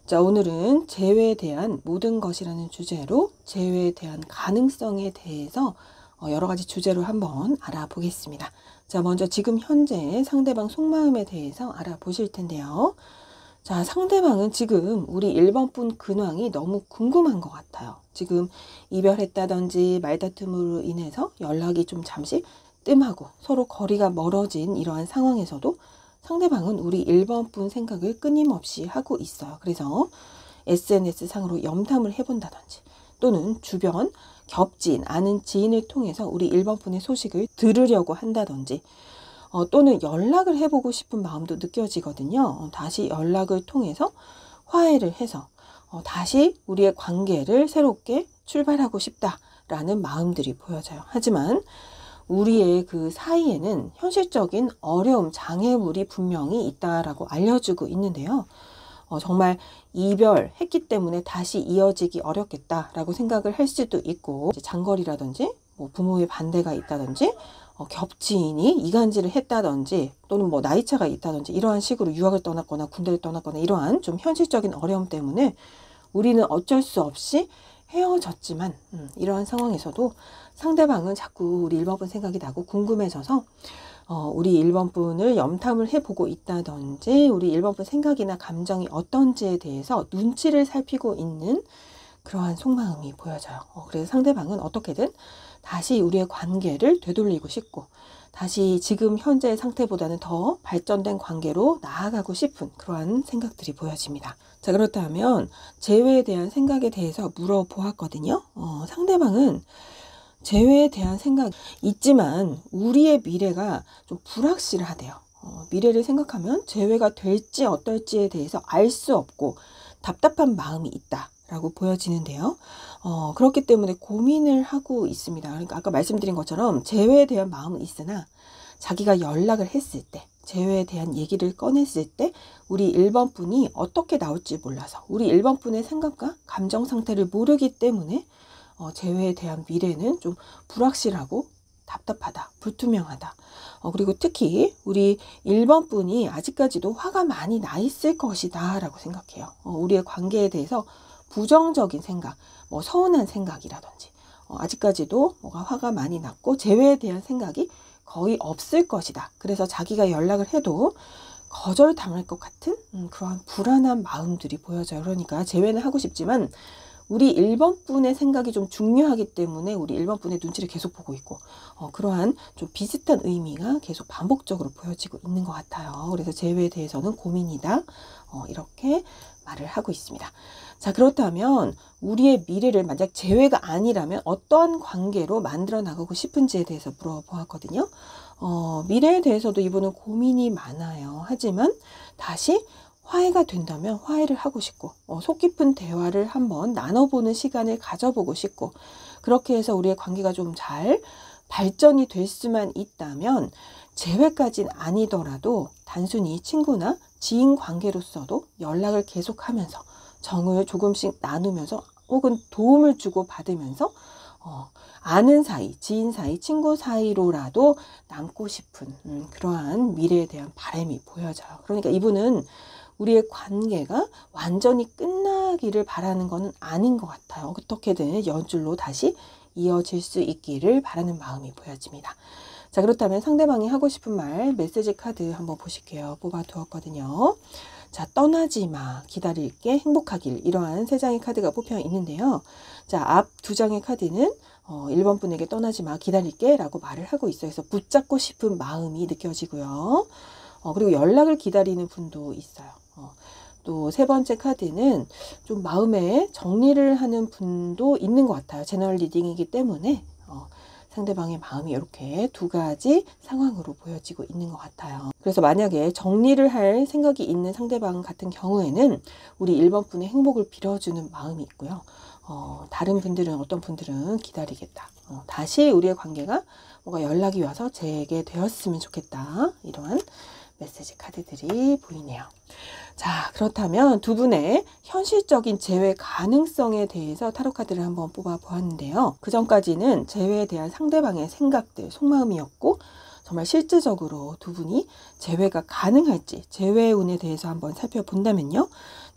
자, 오늘은 재회에 대한 모든 것이라는 주제로 재회에 대한 가능성에 대해서 여러 가지 주제로 한번 알아보겠습니다. 자, 먼저 지금 현재 상대방 속마음에 대해서 알아보실 텐데요. 자, 상대방은 지금 우리 1번 분 근황이 너무 궁금한 것 같아요. 지금 이별했다든지 말다툼으로 인해서 연락이 좀 잠시 뜸하고 서로 거리가 멀어진 이러한 상황에서도 상대방은 우리 1번 분 생각을 끊임없이 하고 있어요. 그래서 SNS 상으로 염탐을 해본다든지 또는 주변 겹친 아는 지인을 통해서 우리 1번 분의 소식을 들으려고 한다든지 또는 연락을 해보고 싶은 마음도 느껴지거든요. 다시 연락을 통해서 화해를 해서 다시 우리의 관계를 새롭게 출발하고 싶다라는 마음들이 보여져요. 하지만 우리의 그 사이에는 현실적인 어려움, 장애물이 분명히 있다라고 알려주고 있는데요. 정말 이별했기 때문에 다시 이어지기 어렵겠다라고 생각을 할 수도 있고, 장거리라든지 뭐 부모의 반대가 있다든지 겹친이 이간질을 했다든지 또는 뭐 나이차가 있다든지 이러한 식으로 유학을 떠났거나 군대를 떠났거나 이러한 좀 현실적인 어려움 때문에 우리는 어쩔 수 없이 헤어졌지만 이러한 상황에서도 상대방은 자꾸 우리 1번 분 생각이 나고 궁금해져서 우리 1번 분을 염탐을 해보고 있다든지 우리 1번 분 생각이나 감정이 어떤지에 대해서 눈치를 살피고 있는 그러한 속마음이 보여져요. 그래서 상대방은 어떻게든 다시 우리의 관계를 되돌리고 싶고 다시 지금 현재의 상태보다는 더 발전된 관계로 나아가고 싶은 그러한 생각들이 보여집니다. 자, 그렇다면 재회에 대한 생각에 대해서 물어보았거든요. 상대방은 재회에 대한 생각 있지만 우리의 미래가 좀 불확실하대요. 미래를 생각하면 재회가 될지 어떨지에 대해서 알 수 없고 답답한 마음이 있다라고 보여지는데요. 그렇기 때문에 고민을 하고 있습니다. 그러니까 아까 말씀드린 것처럼 재회에 대한 마음은 있으나 자기가 연락을 했을 때 재회에 대한 얘기를 꺼냈을 때 우리 1번 분이 어떻게 나올지 몰라서 우리 1번 분의 생각과 감정 상태를 모르기 때문에 재회에 대한 미래는 좀 불확실하고 답답하다, 불투명하다. 그리고 특히 우리 1번 분이 아직까지도 화가 많이 나 있을 것이다 라고 생각해요. 우리의 관계에 대해서 부정적인 생각, 뭐 서운한 생각이라든지 아직까지도 뭐가 화가 많이 났고 재회에 대한 생각이 거의 없을 것이다. 그래서 자기가 연락을 해도 거절당할 것 같은 그러한 불안한 마음들이 보여져요. 그러니까 재회는 하고 싶지만 우리 1번 분의 생각이 좀 중요하기 때문에 우리 1번 분의 눈치를 계속 보고 있고 그러한 좀 비슷한 의미가 계속 반복적으로 보여지고 있는 것 같아요. 그래서 재회에 대해서는 고민이다. 이렇게 말을 하고 있습니다. 자, 그렇다면 우리의 미래를 만약 재회가 아니라면 어떠한 관계로 만들어 나가고 싶은지에 대해서 물어보았거든요. 미래에 대해서도 이분은 고민이 많아요. 하지만 다시 화해가 된다면 화해를 하고 싶고 속 깊은 대화를 한번 나눠보는 시간을 가져보고 싶고 그렇게 해서 우리의 관계가 좀 잘 발전이 될 수만 있다면 재회까지는 아니더라도 단순히 친구나 지인 관계로서도 연락을 계속하면서 정을 조금씩 나누면서 혹은 도움을 주고 받으면서 아는 사이, 지인 사이, 친구 사이로라도 남고 싶은 그러한 미래에 대한 바람이 보여져요. 그러니까 이분은 우리의 관계가 완전히 끝나기를 바라는 것은 아닌 것 같아요. 어떻게든 연줄로 다시 이어질 수 있기를 바라는 마음이 보여집니다. 자, 그렇다면 상대방이 하고 싶은 말 메시지 카드 한번 보실게요. 뽑아두었거든요. 자, 떠나지 마, 기다릴게, 행복하길 이러한 세 장의 카드가 뽑혀 있는데요. 자, 앞 두 장의 카드는 1번 분에게 떠나지 마, 기다릴게 라고 말을 하고 있어요. 그래서 붙잡고 싶은 마음이 느껴지고요. 그리고 연락을 기다리는 분도 있어요. 또 세 번째 카드는 좀 마음에 정리를 하는 분도 있는 것 같아요. 제너럴 리딩이기 때문에 상대방의 마음이 이렇게 두 가지 상황으로 보여지고 있는 것 같아요. 그래서 만약에 정리를 할 생각이 있는 상대방 같은 경우에는 우리 1번 분의 행복을 빌어주는 마음이 있고요. 다른 분들은 어떤 분들은 기다리겠다. 다시 우리의 관계가 뭔가 연락이 와서 재개되었으면 좋겠다. 이러한 메시지 카드들이 보이네요. 자, 그렇다면 두 분의 현실적인 재회 가능성에 대해서 타로 카드를 한번 뽑아 보았는데요. 그 전까지는 재회에 대한 상대방의 생각들, 속마음이었고 정말 실질적으로 두 분이 재회가 가능할지 재회의 운에 대해서 한번 살펴본다면요.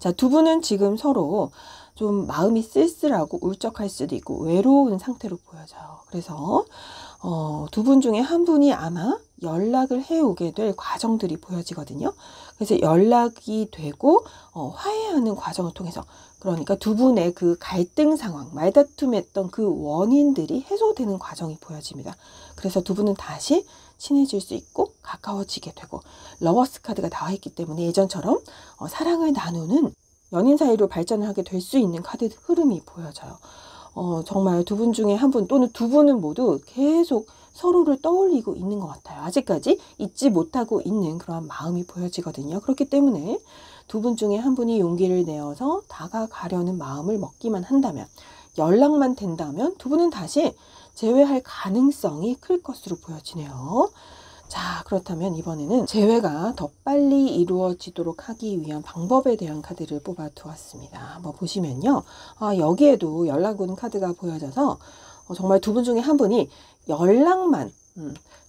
자, 두 분은 지금 서로 좀 마음이 쓸쓸하고 울적할 수도 있고 외로운 상태로 보여져요. 그래서 두 분 중에 한 분이 아마 연락을 해오게 될 과정들이 보여지거든요. 그래서 연락이 되고 화해하는 과정을 통해서, 그러니까 두 분의 그 갈등 상황, 말다툼했던 그 원인들이 해소되는 과정이 보여집니다. 그래서 두 분은 다시 친해질 수 있고 가까워지게 되고, 러버스 카드가 나와 있기 때문에 예전처럼 사랑을 나누는 연인 사이로 발전을 하게 될 수 있는 카드 흐름이 보여져요. 정말 두 분 중에 한 분 또는 두 분은 모두 계속 서로를 떠올리고 있는 것 같아요. 아직까지 잊지 못하고 있는 그런 마음이 보여지거든요. 그렇기 때문에 두 분 중에 한 분이 용기를 내어서 다가가려는 마음을 먹기만 한다면, 연락만 된다면 두 분은 다시 재회할 가능성이 클 것으로 보여지네요. 자, 그렇다면 이번에는 재회가 더 빨리 이루어지도록 하기 위한 방법에 대한 카드를 뽑아 두었습니다. 한번 보시면요. 여기에도 연락 온 카드가 보여져서 정말 두 분 중에 한 분이 연락만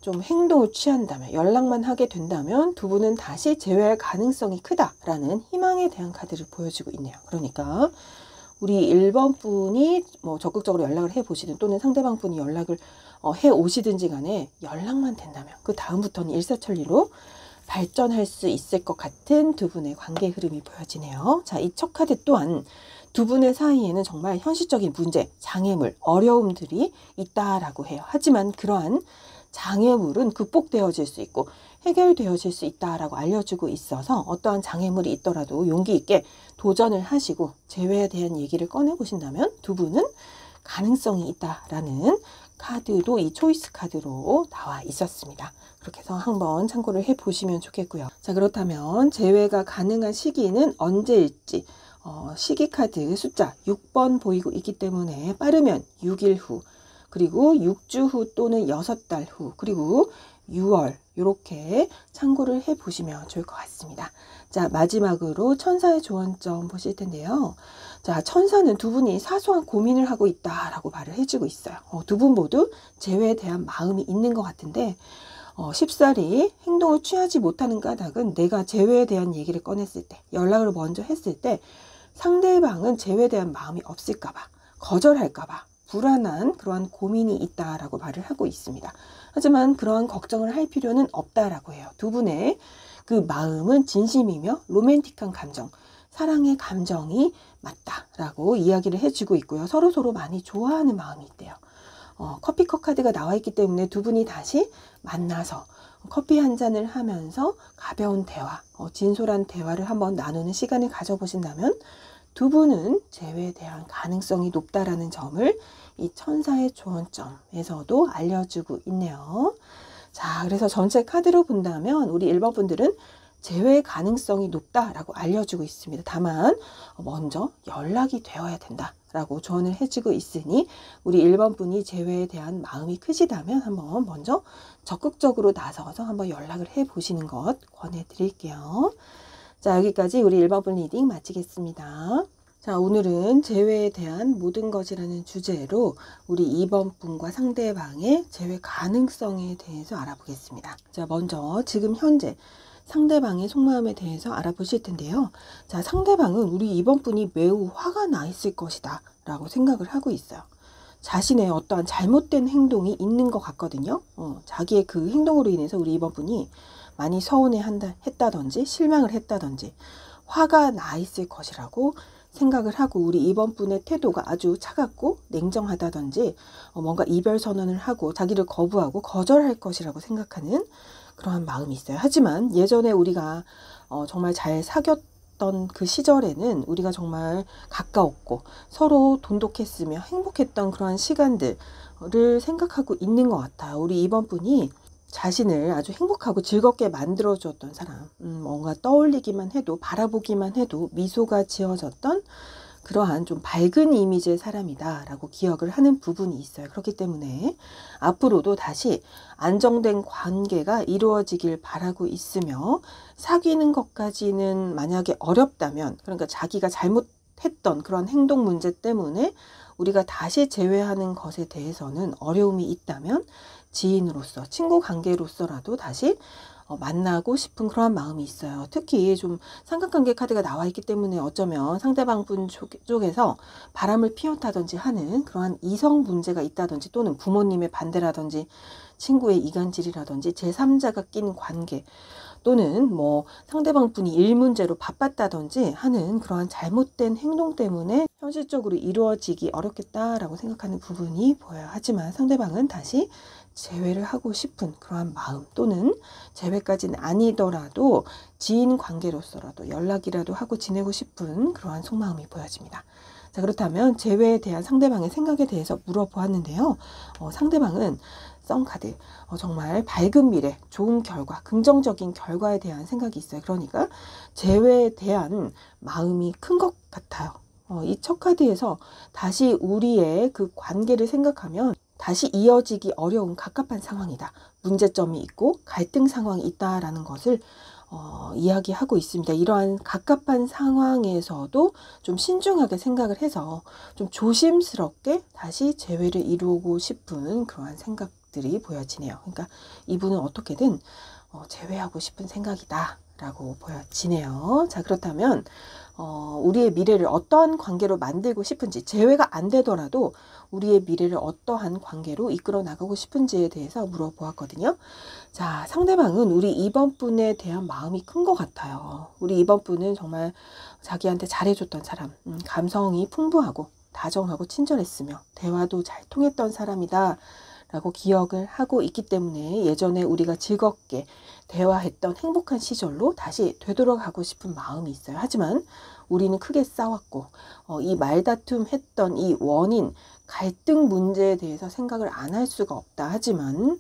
좀 행동을 취한다면, 연락만 하게 된다면 두 분은 다시 재회할 가능성이 크다라는 희망에 대한 카드를 보여주고 있네요. 그러니까 우리 1번 분이 뭐 적극적으로 연락을 해보시든 또는 상대방 분이 연락을 해 오시든지 간에 연락만 된다면 그 다음부터는 일사천리로 발전할 수 있을 것 같은 두 분의 관계 흐름이 보여지네요. 자, 이 첫 카드 또한 두 분의 사이에는 정말 현실적인 문제, 장애물, 어려움들이 있다라고 해요. 하지만 그러한 장애물은 극복되어질 수 있고 해결되어질 수 있다라고 알려주고 있어서 어떠한 장애물이 있더라도 용기 있게 도전을 하시고 재회에 대한 얘기를 꺼내보신다면 두 분은 가능성이 있다라는 카드도 이 초이스 카드로 나와 있었습니다. 그렇게 해서 한번 참고를 해보시면 좋겠고요. 자, 그렇다면 재회가 가능한 시기는 언제일지 시기 카드 숫자 6번 보이고 있기 때문에 빠르면 6일 후, 그리고 6주 후 또는 6달 후, 그리고 6월 이렇게 참고를 해보시면 좋을 것 같습니다. 자, 마지막으로 천사의 조언점 보실 텐데요. 자, 천사는 두 분이 사소한 고민을 하고 있다라고 말을 해주고 있어요. 두 분 모두 재회에 대한 마음이 있는 것 같은데 쉽사리 행동을 취하지 못하는 까닭은 내가 재회에 대한 얘기를 꺼냈을 때, 연락을 먼저 했을 때 상대방은 재회에 대한 마음이 없을까봐, 거절할까봐 불안한 그러한 고민이 있다라고 말을 하고 있습니다. 하지만 그러한 걱정을 할 필요는 없다라고 해요. 두 분의 그 마음은 진심이며 로맨틱한 감정, 사랑의 감정이 맞다라고 이야기를 해주고 있고요. 서로서로 많이 좋아하는 마음이 있대요. 커피컵 카드가 나와 있기 때문에 두 분이 다시 만나서 커피 한 잔을 하면서 가벼운 대화, 진솔한 대화를 한번 나누는 시간을 가져보신다면 두 분은 재회에 대한 가능성이 높다라는 점을 이 천사의 조언점에서도 알려주고 있네요. 자, 그래서 전체 카드로 본다면 우리 1번 분들은 재회 가능성이 높다라고 알려주고 있습니다. 다만 먼저 연락이 되어야 된다라고 조언을 해주고 있으니 우리 1번 분이 재회에 대한 마음이 크시다면 한번 먼저 적극적으로 나서서 한번 연락을 해보시는 것 권해드릴게요. 자, 여기까지 우리 1번 분 리딩 마치겠습니다. 자, 오늘은 재회에 대한 모든 것이라는 주제로 우리 2번 분과 상대방의 재회 가능성에 대해서 알아보겠습니다. 자, 먼저 지금 현재 상대방의 속마음에 대해서 알아보실 텐데요. 자, 상대방은 우리 2번 분이 매우 화가 나 있을 것이다 라고 생각을 하고 있어요. 자신의 어떠한 잘못된 행동이 있는 것 같거든요. 자기의 그 행동으로 인해서 우리 2번 분이 많이 했다든지 실망을 했다든지 화가 나 있을 것이라고 생각을 하고 우리 2번 분의 태도가 아주 차갑고 냉정하다든지 뭔가 이별 선언을 하고 자기를 거부하고 거절할 것이라고 생각하는 그러한 마음이 있어요. 하지만 예전에 우리가 정말 잘 사귀었던 그 시절에는 우리가 정말 가까웠고 서로 돈독했으며 행복했던 그러한 시간들을 생각하고 있는 것 같아요. 우리 2번 분이 자신을 아주 행복하고 즐겁게 만들어 주었던 사람, 뭔가 떠올리기만 해도 바라보기만 해도 미소가 지어졌던 그러한 좀 밝은 이미지의 사람이다 라고 기억을 하는 부분이 있어요. 그렇기 때문에 앞으로도 다시 안정된 관계가 이루어지길 바라고 있으며 사귀는 것까지는 만약에 어렵다면, 그러니까 자기가 잘못했던 그런 행동 문제 때문에 우리가 다시 재회하는 것에 대해서는 어려움이 있다면 지인으로서, 친구 관계로서라도 다시 만나고 싶은 그러한 마음이 있어요. 특히 좀 삼각관계 카드가 나와 있기 때문에 어쩌면 상대방 분 쪽에서 바람을 피웠다든지 하는 그러한 이성 문제가 있다든지, 또는 부모님의 반대라든지 친구의 이간질이라든지 제3자가 낀 관계, 또는 뭐 상대방 분이 일 문제로 바빴다든지 하는 그러한 잘못된 행동 때문에 현실적으로 이루어지기 어렵겠다라고 생각하는 부분이 보여요. 하지만 상대방은 다시 재회를 하고 싶은 그러한 마음, 또는 재회까지는 아니더라도 지인 관계로서라도 연락이라도 하고 지내고 싶은 그러한 속마음이 보여집니다. 자, 그렇다면 재회에 대한 상대방의 생각에 대해서 물어보았는데요. 상대방은 썬카드, 정말 밝은 미래, 좋은 결과, 긍정적인 결과에 대한 생각이 있어요. 그러니까 재회에 대한 마음이 큰 것 같아요. 이 첫 카드에서 다시 우리의 그 관계를 생각하면 다시 이어지기 어려운 갑갑한 상황이다. 문제점이 있고 갈등 상황이 있다라는 것을 이야기하고 있습니다. 이러한 갑갑한 상황에서도 좀 신중하게 생각을 해서 좀 조심스럽게 다시 재회를 이루고 싶은 그러한 생각들이 보여지네요. 그러니까 이분은 어떻게든 재회하고 싶은 생각이다 라고 보여지네요. 자, 그렇다면 우리의 미래를 어떠한 관계로 만들고 싶은지, 재회가 안 되더라도 우리의 미래를 어떠한 관계로 이끌어 나가고 싶은지에 대해서 물어보았거든요. 자, 상대방은 우리 2번 분에 대한 마음이 큰 것 같아요. 우리 2번 분은 정말 자기한테 잘해줬던 사람, 감성이 풍부하고 다정하고 친절했으며 대화도 잘 통했던 사람이다 라고 기억을 하고 있기 때문에 예전에 우리가 즐겁게 대화했던 행복한 시절로 다시 되돌아가고 싶은 마음이 있어요. 하지만 우리는 크게 싸웠고 이 말다툼 했던 이 원인, 갈등 문제에 대해서 생각을 안 할 수가 없다. 하지만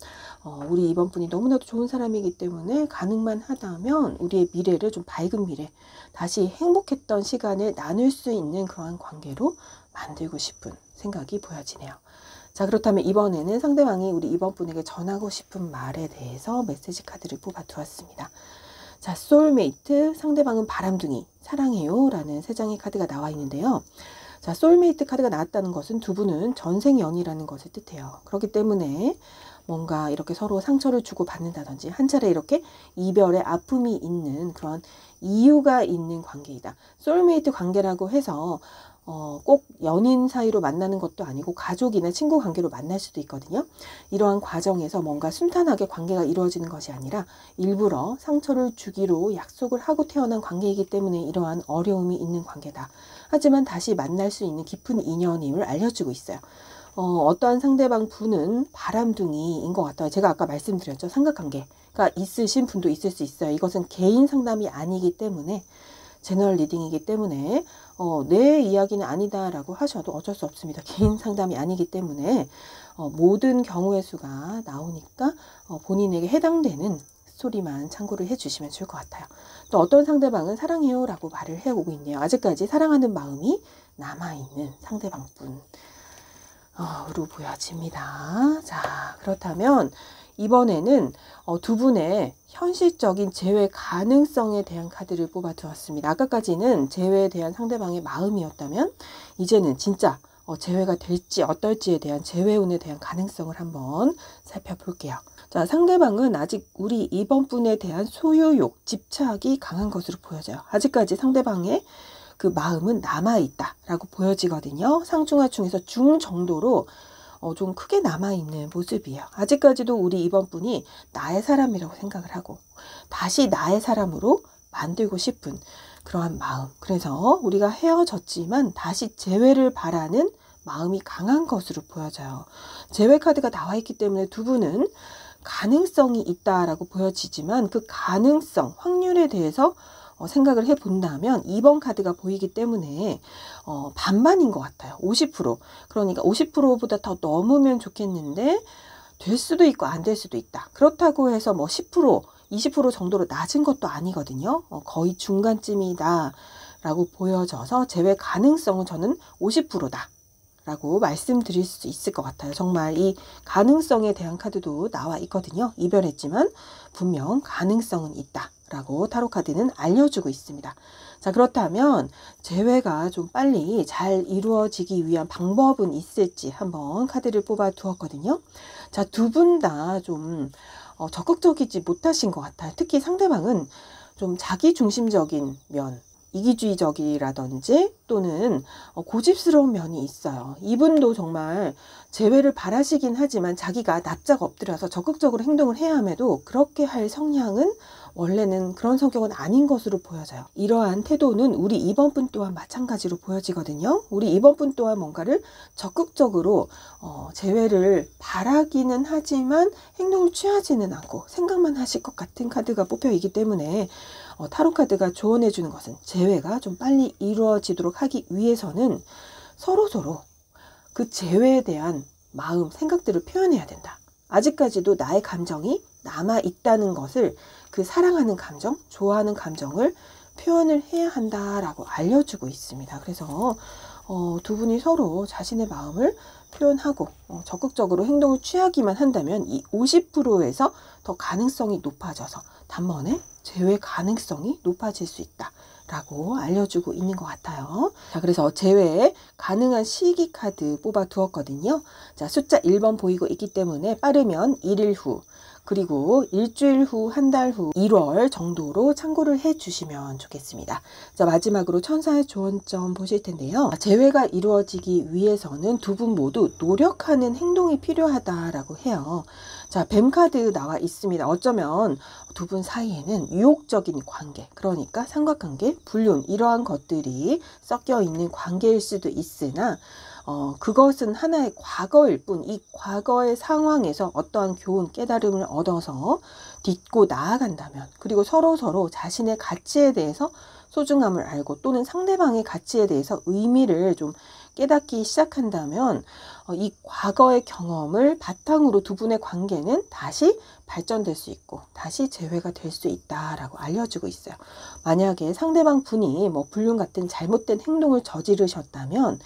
우리 이번 분이 너무나도 좋은 사람이기 때문에 가능만 하다면 우리의 미래를 좀 밝은 미래, 다시 행복했던 시간을 나눌 수 있는 그러한 관계로 만들고 싶은 생각이 보여지네요. 자, 그렇다면 이번에는 상대방이 우리 이번 분에게 전하고 싶은 말에 대해서 메시지 카드를 뽑아 두었습니다. 자, 소울메이트, 상대방은 바람둥이, 사랑해요 라는 3장의 카드가 나와 있는데요. 자, 소울메이트 카드가 나왔다는 것은 두 분은 전생연이라는 것을 뜻해요. 그렇기 때문에 뭔가 이렇게 서로 상처를 주고 받는다든지 한 차례 이렇게 이별의 아픔이 있는 그런 이유가 있는 관계이다. 소울메이트 관계라고 해서 꼭 연인 사이로 만나는 것도 아니고 가족이나 친구 관계로 만날 수도 있거든요. 이러한 과정에서 뭔가 순탄하게 관계가 이루어지는 것이 아니라 일부러 상처를 주기로 약속을 하고 태어난 관계이기 때문에 이러한 어려움이 있는 관계다. 하지만 다시 만날 수 있는 깊은 인연임을 알려주고 있어요. 어떠한 상대방 분은 바람둥이인 것 같아요. 제가 아까 말씀드렸죠. 삼각관계가 있으신 분도 있을 수 있어요. 이것은 개인 상담이 아니기 때문에, 제너럴 리딩이기 때문에 내 이야기는 아니다라고 하셔도 어쩔 수 없습니다. 개인 상담이 아니기 때문에 모든 경우의 수가 나오니까 본인에게 해당되는 스토리만 참고를 해주시면 좋을 것 같아요. 또 어떤 상대방은 사랑해요 라고 말을 해오고 있네요. 아직까지 사랑하는 마음이 남아있는 상대방 분으로 보여집니다. 자, 그렇다면 이번에는 두 분의 현실적인 재회 가능성에 대한 카드를 뽑아 두었습니다. 아까까지는 재회에 대한 상대방의 마음이었다면 이제는 진짜 재회가 될지 어떨지에 대한 재회운에 대한 가능성을 한번 살펴볼게요. 자, 상대방은 아직 우리 이번 분에 대한 소유욕, 집착이 강한 것으로 보여져요. 아직까지 상대방의 그 마음은 남아있다 라고 보여지거든요. 상중하중에서 중 정도로 좀 크게 남아있는 모습이에요. 아직까지도 우리 이번 분이 나의 사람이라고 생각을 하고 다시 나의 사람으로 만들고 싶은 그러한 마음. 그래서 우리가 헤어졌지만 다시 재회를 바라는 마음이 강한 것으로 보여져요. 재회 카드가 나와 있기 때문에 두 분은 가능성이 있다라고 보여지지만 그 가능성, 확률에 대해서 생각을 해본다면 2번 카드가 보이기 때문에 반반인 것 같아요. 50%. 그러니까 50%보다 더 넘으면 좋겠는데 될 수도 있고 안 될 수도 있다. 그렇다고 해서 뭐 10%, 20% 정도로 낮은 것도 아니거든요. 거의 중간쯤이다 라고 보여져서 재회 가능성은 저는 50%다 라고 말씀드릴 수 있을 것 같아요. 정말 이 가능성에 대한 카드도 나와 있거든요. 이별했지만 분명 가능성은 있다 라고 타로 카드는 알려주고 있습니다. 자, 그렇다면 재회가 좀 빨리 잘 이루어지기 위한 방법은 있을지 한번 카드를 뽑아 두었거든요. 자, 두 분 다 좀 적극적이지 못하신 것 같아요. 특히 상대방은 좀 자기중심적인 면, 이기주의적이라든지 또는 고집스러운 면이 있어요. 이분도 정말 재회를 바라시긴 하지만 자기가 납작 엎드려서 적극적으로 행동을 해야 함에도 그렇게 할 성향은 원래는 그런 성격은 아닌 것으로 보여져요. 이러한 태도는 우리 2번분 또한 마찬가지로 보여지거든요. 우리 2번분 또한 뭔가를 적극적으로 재회를 바라기는 하지만 행동을 취하지는 않고 생각만 하실 것 같은 카드가 뽑혀있기 때문에 타로 카드가 조언해 주는 것은 재회가 좀 빨리 이루어지도록 하기 위해서는 서로서로 그 재회에 대한 마음, 생각들을 표현해야 된다. 아직까지도 나의 감정이 남아 있다는 것을, 그 사랑하는 감정, 좋아하는 감정을 표현을 해야 한다라고 알려주고 있습니다. 그래서 두 분이 서로 자신의 마음을 표현하고 적극적으로 행동을 취하기만 한다면 이 50%에서 더 가능성이 높아져서 단번에 재회 가능성이 높아질 수 있다 라고 알려주고 있는 것 같아요. 자, 그래서 재회 가능한 시기 카드 뽑아 두었거든요. 자, 숫자 1번 보이고 있기 때문에 빠르면 1일 후, 그리고 일주일 후, 한 달 후, 1월 정도로 참고를 해 주시면 좋겠습니다. 자, 마지막으로 천사의 조언점 보실 텐데요. 재회가 이루어지기 위해서는 두 분 모두 노력하는 행동이 필요하다라고 해요. 자, 뱀 카드 나와 있습니다. 어쩌면 두 분 사이에는 유혹적인 관계, 그러니까 삼각관계, 불륜, 이러한 것들이 섞여 있는 관계일 수도 있으나 그것은 하나의 과거일 뿐, 이 과거의 상황에서 어떠한 교훈, 깨달음을 얻어서 딛고 나아간다면, 그리고 서로서로 자신의 가치에 대해서 소중함을 알고 또는 상대방의 가치에 대해서 의미를 좀 깨닫기 시작한다면 이 과거의 경험을 바탕으로 두 분의 관계는 다시 발전될 수 있고 다시 재회가 될 수 있다라고 알려주고 있어요. 만약에 상대방 분이 뭐 불륜 같은 잘못된 행동을 저지르셨다면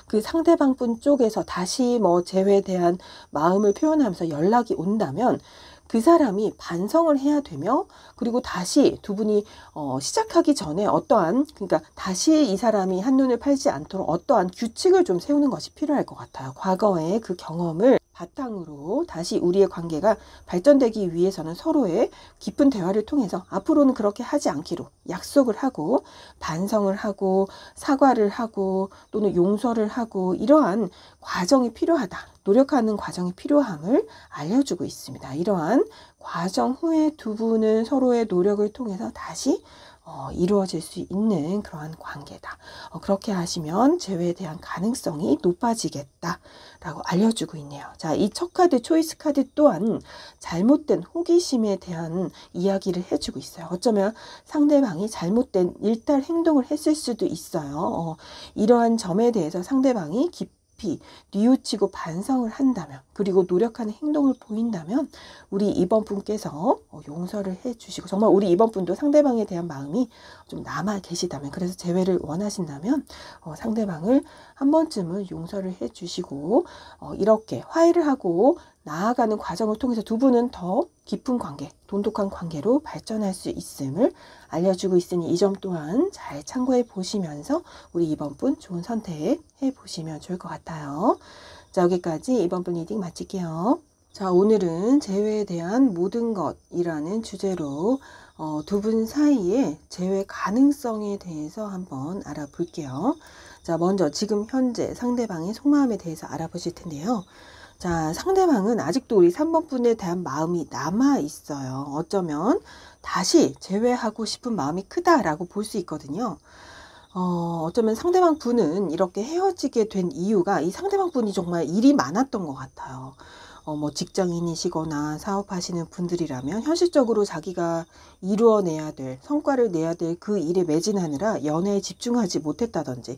그 상대방 분 쪽에서 다시 뭐 재회에 대한 마음을 표현하면서 연락이 온다면 그 사람이 반성을 해야 되며, 그리고 다시 두 분이 시작하기 전에 어떠한, 그러니까 다시 이 사람이 한눈을 팔지 않도록 어떠한 규칙을 좀 세우는 것이 필요할 것 같아요. 과거의 그 경험을 바탕으로 다시 우리의 관계가 발전되기 위해서는 서로의 깊은 대화를 통해서 앞으로는 그렇게 하지 않기로 약속을 하고 반성을 하고 사과를 하고 또는 용서를 하고 이러한 과정이 필요하다. 노력하는 과정이 필요함을 알려주고 있습니다. 이러한 과정 후에 두 분은 서로의 노력을 통해서 다시 이루어질 수 있는 그러한 관계다. 그렇게 하시면 재회에 대한 가능성이 높아지겠다라고 알려주고 있네요. 자, 이 첫 카드, 초이스 카드 또한 잘못된 호기심에 대한 이야기를 해주고 있어요. 어쩌면 상대방이 잘못된 일탈 행동을 했을 수도 있어요. 이러한 점에 대해서 상대방이 깊이 뉘우치고 반성을 한다면, 그리고 노력하는 행동을 보인다면 우리 이번 분께서 용서를 해주시고, 정말 우리 이번 분도 상대방에 대한 마음이 좀 남아 계시다면, 그래서 재회를 원하신다면 상대방을 한 번쯤은 용서를 해주시고 이렇게 화해를 하고 나아가는 과정을 통해서 두 분은 더 깊은 관계, 돈독한 관계로 발전할 수 있음을 알려주고 있으니 이 점 또한 잘 참고해 보시면서 우리 이번 분 좋은 선택 해 보시면 좋을 것 같아요. 자, 여기까지 이번 분 리딩 마칠게요. 자, 오늘은 재회에 대한 모든 것이라는 주제로 두 분 사이의 재회 가능성에 대해서 한번 알아볼게요. 자, 먼저 지금 현재 상대방의 속마음에 대해서 알아보실 텐데요. 자, 상대방은 아직도 우리 3번 분에 대한 마음이 남아 있어요. 어쩌면 다시 재회하고 싶은 마음이 크다라고 볼 수 있거든요. 어쩌면 상대방 분은 이렇게 헤어지게 된 이유가 이 상대방 분이 정말 일이 많았던 것 같아요. 뭐 직장인이시거나 사업하시는 분들이라면 현실적으로 자기가 이루어내야 될, 성과를 내야 될 그 일에 매진하느라 연애에 집중하지 못했다든지,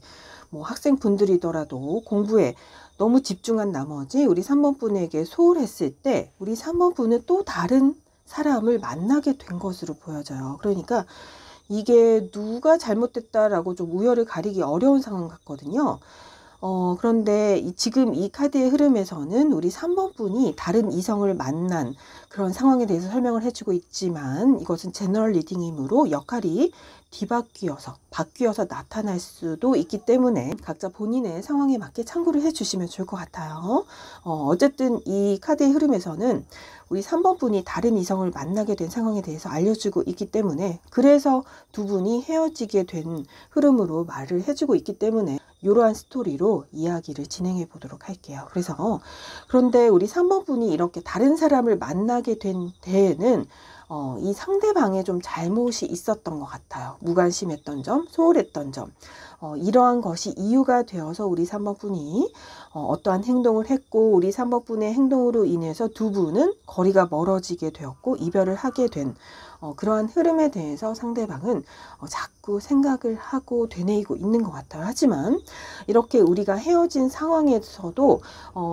뭐 학생분들이더라도 공부에 너무 집중한 나머지 우리 3번 분에게 소홀했을 때 우리 3번 분은 또 다른 사람을 만나게 된 것으로 보여져요. 그러니까 이게 누가 잘못됐다라고 좀 우열을 가리기 어려운 상황 같거든요. 그런데 지금 이 카드의 흐름에서는 우리 3번 분이 다른 이성을 만난 그런 상황에 대해서 설명을 해주고 있지만, 이것은 제너럴 리딩이므로 역할이 바뀌어서 나타날 수도 있기 때문에 각자 본인의 상황에 맞게 참고를 해주시면 좋을 것 같아요. 어쨌든 이 카드의 흐름에서는 우리 3번 분이 다른 이성을 만나게 된 상황에 대해서 알려주고 있기 때문에, 그래서 두 분이 헤어지게 된 흐름으로 말을 해주고 있기 때문에 이러한 스토리로 이야기를 진행해 보도록 할게요. 그런데 우리 3번 분이 이렇게 다른 사람을 만나게 된 데에는 이 상대방에 좀 잘못이 있었던 것 같아요. 무관심했던 점, 소홀했던 점, 이러한 것이 이유가 되어서 우리 3번 분이 어떠한 행동을 했고, 우리 3번 분의 행동으로 인해서 두 분은 거리가 멀어지게 되었고 이별을 하게 된 그러한 흐름에 대해서 상대방은 자꾸 생각을 하고 되뇌이고 있는 것 같아요. 하지만 이렇게 우리가 헤어진 상황에서도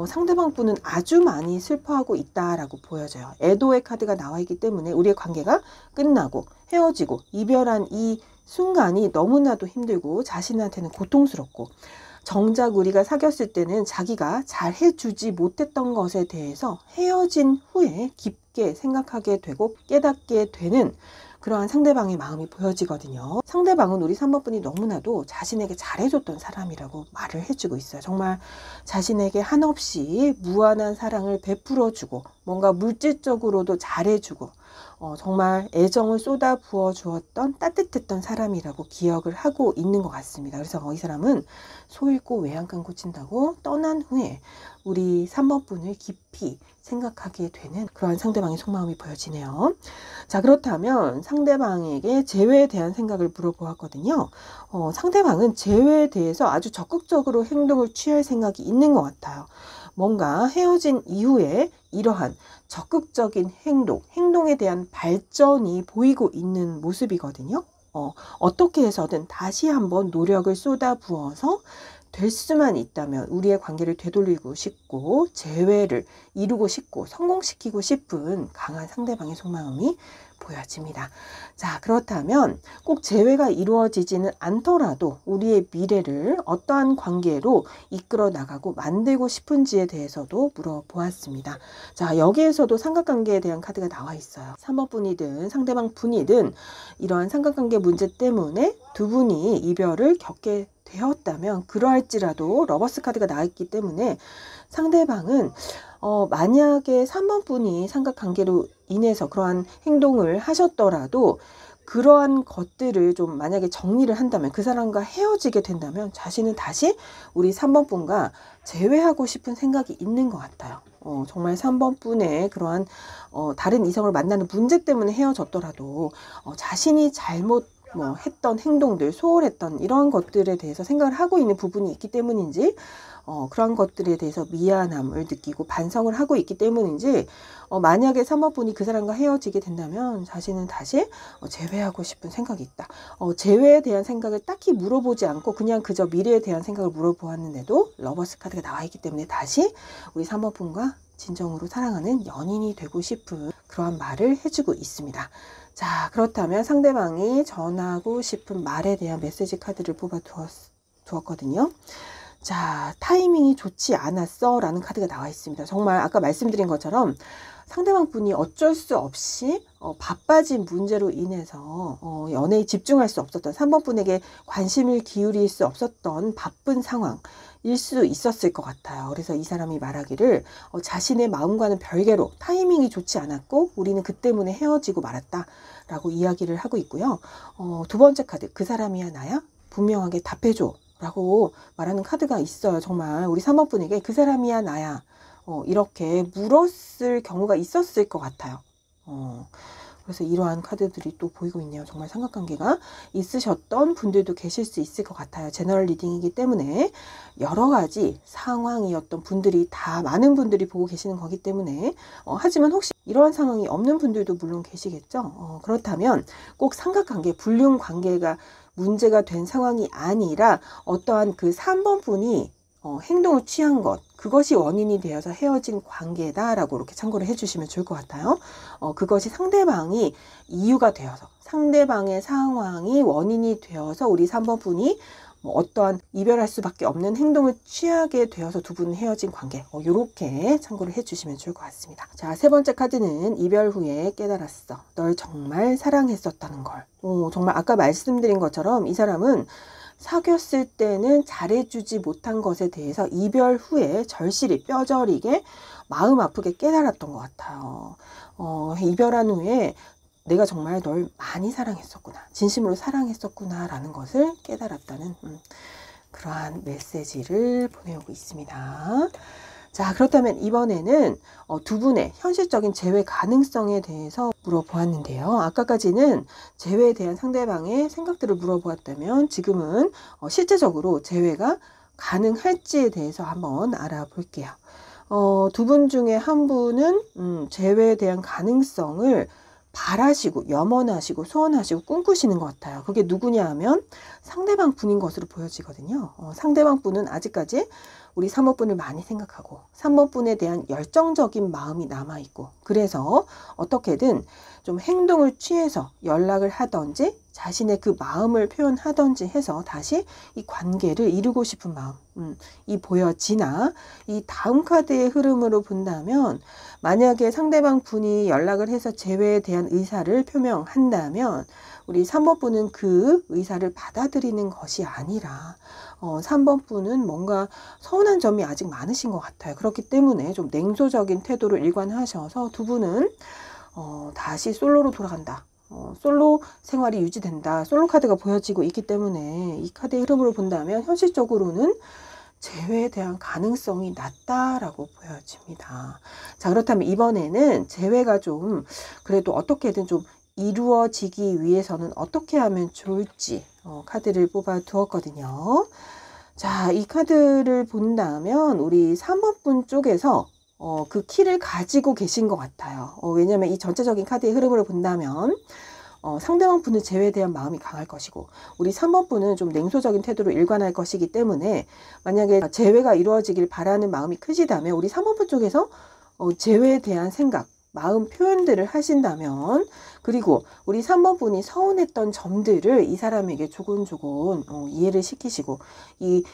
상대방 분은 아주 많이 슬퍼하고 있다라고 보여져요. 애도의 카드가 나와 있기 때문에 우리의 관계가 끝나고 헤어지고 이별한 이 순간이 너무나도 힘들고 자신한테는 고통스럽고, 정작 우리가 사귀었을 때는 자기가 잘 해주지 못했던 것에 대해서 헤어진 후에 깊게 생각하게 되고 깨닫게 되는 그러한 상대방의 마음이 보여지거든요. 상대방은 우리 3번 분이 너무나도 자신에게 잘해줬던 사람이라고 말을 해주고 있어요. 정말 자신에게 한없이 무한한 사랑을 베풀어주고 뭔가 물질적으로도 잘해주고 정말 애정을 쏟아 부어 주었던 따뜻했던 사람이라고 기억을 하고 있는 것 같습니다. 그래서 이 사람은 소 잃고 외양간 고친다고 떠난 후에 우리 3번 분을 깊이 생각하게 되는 그러한 상대방의 속마음이 보여지네요. 자, 그렇다면 상대방에게 재회에 대한 생각을 물어보았거든요. 상대방은 재회에 대해서 아주 적극적으로 행동을 취할 생각이 있는 것 같아요. 뭔가 헤어진 이후에 이러한 적극적인 행동에 대한 발전이 보이고 있는 모습이거든요. 어떻게 해서든 다시 한번 노력을 쏟아 부어서 될 수만 있다면 우리의 관계를 되돌리고 싶고 재회를 이루고 싶고 성공시키고 싶은 강한 상대방의 속마음이 보여집니다. 자, 그렇다면 꼭 재회가 이루어지지는 않더라도 우리의 미래를 어떠한 관계로 이끌어 나가고 만들고 싶은지에 대해서도 물어보았습니다. 자, 여기에서도 삼각관계에 대한 카드가 나와 있어요. 3번 분이든 상대방 분이든 이러한 삼각관계 문제 때문에 두 분이 이별을 겪게 되었다면, 그러할지라도 러버스 카드가 나왔기 때문에 상대방은 만약에 3번 분이 삼각관계로 인해서 그러한 행동을 하셨더라도 그러한 것들을 좀 만약에 정리를 한다면, 그 사람과 헤어지게 된다면 자신은 다시 우리 3번 분과 재회하고 싶은 생각이 있는 것 같아요. 정말 3번 분의 그러한 다른 이성을 만나는 문제 때문에 헤어졌더라도 자신이 했던 행동들, 소홀했던 이런 것들에 대해서 생각을 하고 있는 부분이 있기 때문인지, 그런 것들에 대해서 미안함을 느끼고 반성을 하고 있기 때문인지, 만약에 3번 분이 그 사람과 헤어지게 된다면 자신은 다시 재회하고 싶은 생각이 있다. 재회에 대한 생각을 딱히 물어보지 않고 그냥 그저 미래에 대한 생각을 물어보았는데도 러버스 카드가 나와 있기 때문에 다시 우리 3번 분과 진정으로 사랑하는 연인이 되고 싶은 그러한 말을 해주고 있습니다. 자, 그렇다면 상대방이 전하고 싶은 말에 대한 메시지 카드를 뽑아 두었거든요. 자, 타이밍이 좋지 않았어 라는 카드가 나와 있습니다. 정말 아까 말씀드린 것처럼 상대방 분이 어쩔 수 없이 바빠진 문제로 인해서 연애에 집중할 수 없었던, 3번 분에게 관심을 기울일 수 없었던 바쁜 상황일 수 있었을 것 같아요. 그래서 이 사람이 말하기를 자신의 마음과는 별개로 타이밍이 좋지 않았고 우리는 그 때문에 헤어지고 말았다 라고 이야기를 하고 있고요. 두 번째 카드, 그 사람이야 나야? 분명하게 답해줘 라고 말하는 카드가 있어요. 정말 우리 3번 분에게 그 사람이야 나야 이렇게 물었을 경우가 있었을 것 같아요. 그래서 이러한 카드들이 또 보이고 있네요. 정말 삼각관계가 있으셨던 분들도 계실 수 있을 것 같아요. 제너럴 리딩이기 때문에 여러 가지 상황이었던 분들이 다 많은 분들이 보고 계시는 거기 때문에 하지만 혹시 이러한 상황이 없는 분들도 물론 계시겠죠. 그렇다면 꼭 삼각관계, 불륜관계가 문제가 된 상황이 아니라 어떠한 그 3번 분이 행동을 취한 것, 그것이 원인이 되어서 헤어진 관계다라고 이렇게 참고를 해주시면 좋을 것 같아요. 그것이 상대방이 이유가 되어서, 상대방의 상황이 원인이 되어서 우리 3번 분이 뭐 어떠한 이별할 수밖에 없는 행동을 취하게 되어서 두 분은 헤어진 관계. 요렇게 참고를 해주시면 좋을 것 같습니다. 자, 세 번째 카드는 이별 후에 깨달았어. 널 정말 사랑했었다는 걸. 정말 아까 말씀드린 것처럼 이 사람은 사귀었을 때는 잘해주지 못한 것에 대해서 이별 후에 절실히 뼈저리게 마음 아프게 깨달았던 것 같아요. 이별한 후에 내가 정말 널 많이 사랑했었구나, 진심으로 사랑했었구나 라는 것을 깨달았다는 그러한 메시지를 보내오고 있습니다. 자, 그렇다면 이번에는 두 분의 현실적인 재회 가능성에 대해서 물어보았는데요. 아까까지는 재회에 대한 상대방의 생각들을 물어보았다면 지금은 실제적으로 재회가 가능할지에 대해서 한번 알아볼게요. 두 분 중에 한 분은 재회에 대한 가능성을 바라시고 염원하시고 소원하시고 꿈꾸시는 것 같아요. 그게 누구냐 하면 상대방 분인 것으로 보여지거든요. 상대방 분은 아직까지 우리 3번 분을 많이 생각하고 3번 분에 대한 열정적인 마음이 남아있고, 그래서 어떻게든 좀 행동을 취해서 연락을 하던지 자신의 그 마음을 표현하던지 해서 다시 이 관계를 이루고 싶은 마음이 보여지나, 이 다음 카드의 흐름으로 본다면 만약에 상대방 분이 연락을 해서 재회에 대한 의사를 표명한다면 우리 3번 분은 그 의사를 받아들이는 것이 아니라 3번 분은 뭔가 서운한 점이 아직 많으신 것 같아요. 그렇기 때문에 좀 냉소적인 태도를 일관하셔서 두 분은 다시 솔로로 돌아간다, 솔로 생활이 유지된다, 솔로 카드가 보여지고 있기 때문에 이 카드의 흐름으로 본다면 현실적으로는 재회에 대한 가능성이 낮다라고 보여집니다. 자, 그렇다면 이번에는 재회가 좀 그래도 어떻게든 좀 이루어지기 위해서는 어떻게 하면 좋을지 카드를 뽑아 두었거든요. 자, 이 카드를 본다면 우리 3번 분 쪽에서 그 키를 가지고 계신 것 같아요. 왜냐하면 이 전체적인 카드의 흐름을 본다면 상대방 분은 재회에 대한 마음이 강할 것이고 우리 3번 분은 좀 냉소적인 태도로 일관할 것이기 때문에 만약에 재회가 이루어지길 바라는 마음이 크시다면 우리 3번 분 쪽에서 재회에 대한 생각, 마음 표현들을 하신다면, 그리고 우리 3번 분이 서운했던 점들을 이 사람에게 조곤조곤 이해를 시키시고 이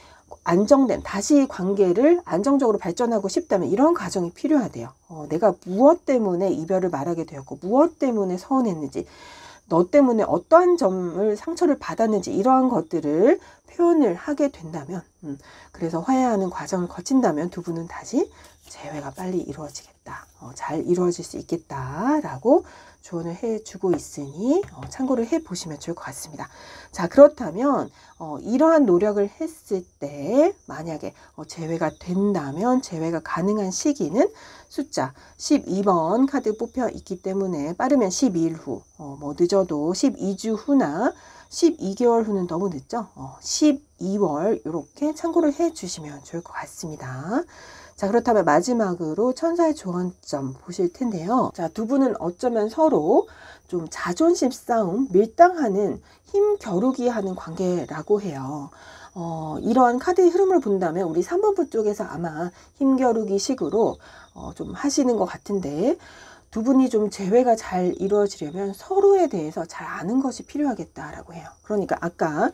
안정된 다시 관계를 안정적으로 발전하고 싶다면 이런 과정이 필요하대요. 내가 무엇 때문에 이별을 말하게 되었고 무엇 때문에 서운했는지, 너 때문에 어떠한 점을 상처를 받았는지 이러한 것들을 표현을 하게 된다면 그래서 화해하는 과정을 거친다면 두 분은 다시 재회가 빨리 이루어지겠다, 잘 이루어질 수 있겠다라고 조언을 해주고 있으니 참고를 해보시면 좋을 것 같습니다. 자, 그렇다면 이러한 노력을 했을 때 만약에 재회가 된다면 재회가 가능한 시기는 숫자 12번 카드 뽑혀 있기 때문에 빠르면 12일 후, 뭐 늦어도 12주 후나 12개월 후는 너무 늦죠. 12월 이렇게 참고를 해 주시면 좋을 것 같습니다. 자, 그렇다면 마지막으로 천사의 조언점 보실 텐데요. 자, 두 분은 어쩌면 서로 좀 자존심 싸움, 밀당하는 힘겨루기 하는 관계라고 해요. 이러한 카드의 흐름을 본다면 우리 3번부 쪽에서 아마 힘겨루기 식으로 좀 하시는 것 같은데, 두 분이 좀 재회가 잘 이루어지려면 서로에 대해서 잘 아는 것이 필요하겠다라고 해요. 그러니까 아까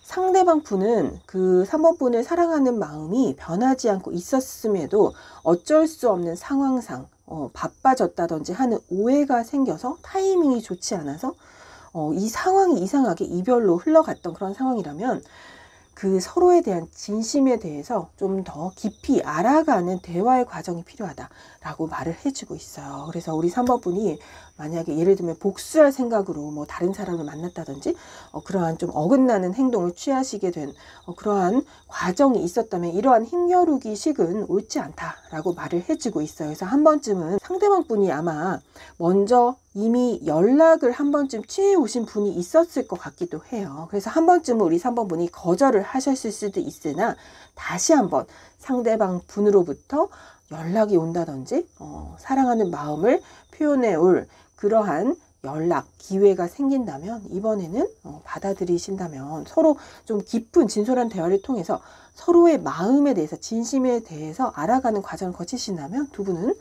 상대방 분은 그 3번 분을 사랑하는 마음이 변하지 않고 있었음에도 어쩔 수 없는 상황상 바빠졌다든지 하는 오해가 생겨서 타이밍이 좋지 않아서 이 상황이 이상하게 이별로 흘러갔던 그런 상황이라면 그 서로에 대한 진심에 대해서 좀 더 깊이 알아가는 대화의 과정이 필요하다라고 말을 해주고 있어요. 그래서 우리 3번 분이 만약에 예를 들면 복수할 생각으로 뭐 다른 사람을 만났다든지 그러한 좀 어긋나는 행동을 취하시게 된 그러한 과정이 있었다면 이러한 힘겨루기 식은 옳지 않다라고 말을 해주고 있어요. 그래서 한 번쯤은 상대방 분이 아마 먼저 이미 연락을 한 번쯤 취해 오신 분이 있었을 것 같기도 해요. 그래서 한 번쯤은 우리 3번 분이 거절을 하셨을 수도 있으나 다시 한번 상대방 분으로부터 연락이 온다든지 사랑하는 마음을 표현해 올 그러한 연락 기회가 생긴다면 이번에는 받아들이신다면 서로 좀 깊은 진솔한 대화를 통해서 서로의 마음에 대해서 진심에 대해서 알아가는 과정을 거치신다면 두 분은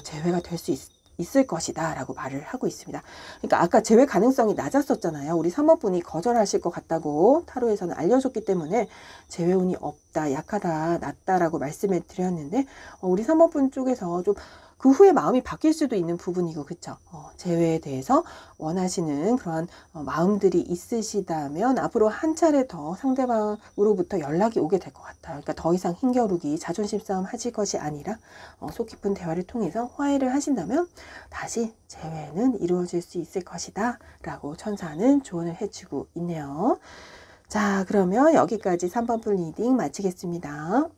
재회가 될 수 있을 것이다 라고 말을 하고 있습니다. 그러니까 아까 재회 가능성이 낮았었잖아요. 우리 3번 분이 거절하실 것 같다고 타로에서는 알려줬기 때문에 재회운이 없다, 약하다, 낮다라고 말씀을 드렸는데 우리 3번 분 쪽에서 좀 그 후에 마음이 바뀔 수도 있는 부분이고, 그쵸? 재회에 대해서 원하시는 그런 마음들이 있으시다면 앞으로 한 차례 더 상대방으로부터 연락이 오게 될 것 같아요. 그러니까 더 이상 힘겨루기, 자존심 싸움 하실 것이 아니라 속 깊은 대화를 통해서 화해를 하신다면 다시 재회는 이루어질 수 있을 것이다 라고 천사는 조언을 해주고 있네요. 자, 그러면 여기까지 3번 분 리딩 마치겠습니다.